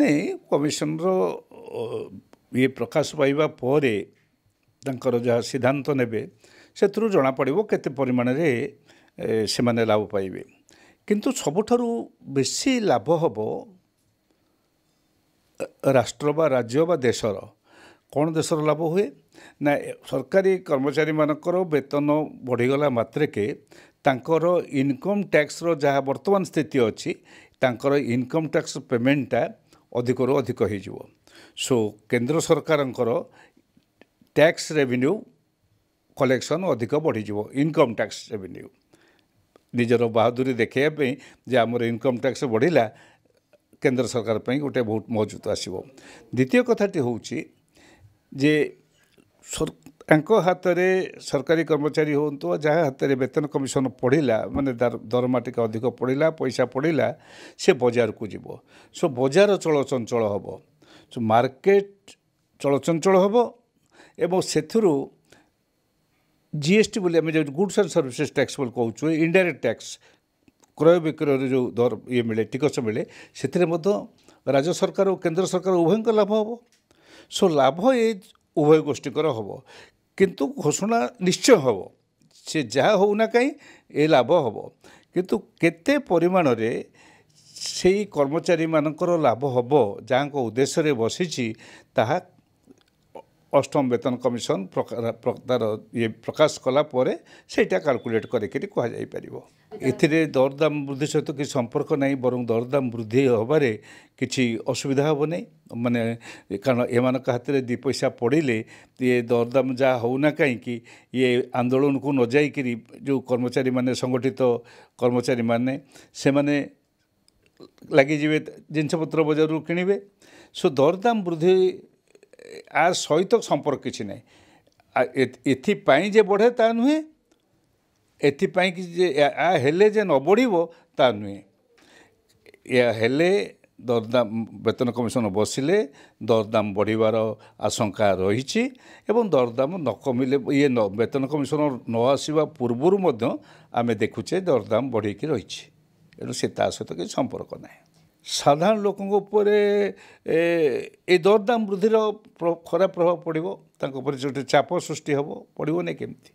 नहीं कमिशन ये प्रकाश पाइबा परे तांकर जहाँ सिद्धांत नेबे से जना पड़ो केते परिमाण से माने लाभ पाइबे किंतु सबुठारु बेसी लाभ हबो राष्ट्र बा राज्य बा देशर कौन देशर लाभ हुए ना सरकारी कर्मचारी मानकर वेतन बढ़ीगला मात्रेके तांकर इनकम टैक्स रो जहाँ वर्तमान स्थिति अच्छी तांकर इनकम टैक्स पेमेंटा अधिक रू अधिक हो सो केंद्र सरकारंकर टैक्स रेवेन्यू कलेक्शन अधिक बढ़ी इनकम टैक्स रेवेन्यू निजर बहादुरी देखापी जे आमर इनकम टैक्स बढ़िला केंद्र सरकार पर गोटे बहुत मजबूत आसो द्वितीय कथाटी हूँ जे हाथ में सरकारी कर्मचारी हूँ जहाँ हाथ में वेतन कमिशन पड़ा माने दरमा टी अधिक पड़ा पैसा पड़ा से बजार को जीव सो बजार चलचंचल हम सो मार्केट चलचंचल हम एवं से जीएसटी बोली आम जो गुड्स एंड सर्विसेज टैक्स बोल कहूँ इनडायरेक्ट टैक्स क्रय विक्रय जो दर ये मिले टिकस मिले से राज्य सरकार और केंद्र सरकार उभय लाभ हम सो लाभ ये उभय गोष्ठीकर हम किंतु घोषणा निश्चय हम से जहाँ होना कहीं ये लाभ हम किंतु केते परिमाण रे से कर्मचारी मानकर लाभ हम जहाँ को उद्देश्य रे बसीची ताहा अष्टम वेतन कमिशन तार ये प्रकाश कला परे सेटा कैलकुलेट करके कहुई पार ए दरदाम वृद्धि सहित किसी संपर्क नहीं बरं दरदाम वृद्धि हबारे किसी असुविधा हम नहीं माने कारण एम हाथ में 2 पैसा पड़े ये दरदाम जहाँ होना कहीं ये आंदोलन को न जाइकरी जो कर्मचारी माने संगठित कर्मचारी माने से माने लगिजे जिनपतर बजार किणवे सो दरदाम वृद्धि आ सहित संपर्क किसी ना एपाई जे बढ़े ता नुहे एपाई कि आ हेले जे न बढ़ो ता नुहे या हेले दरदाम वेतन कमिशन बसिले दरदाम बढ़िबार आशंका रही एवं दरदाम न कमिले ये वेतन कमिशन न आसवा पूर्वर आम देखुचे दरदाम बढ़ी रही तेणु से सहित किसी संपर्क ना साधारण लोकों दरदाम वृद्धि खराब प्रभाव पड़ो जो चाप सृष्टि हम पड़ो नहीं केमती।